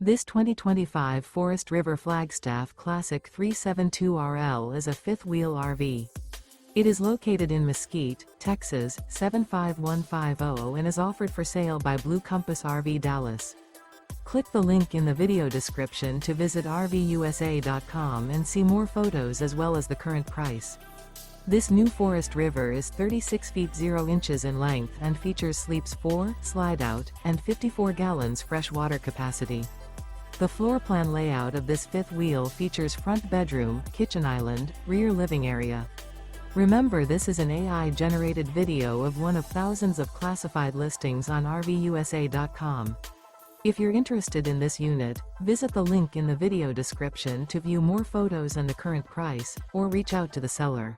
This 2025 Forest River Flagstaff Classic 372RL is a fifth-wheel RV. It is located in Mesquite, Texas, 75150 and is offered for sale by Blue Compass RV Dallas. Click the link in the video description to visit RVUSA.com and see more photos as well as the current price. This new Forest River is 36 feet 0 inches in length and features sleeps 4, slide-out, and 54 gallons fresh water capacity. The floor plan layout of this fifth wheel features front bedroom, kitchen island, rear living area. Remember, this is an AI-generated video of one of thousands of classified listings on RVUSA.com. If you're interested in this unit, visit the link in the video description to view more photos and the current price, or reach out to the seller.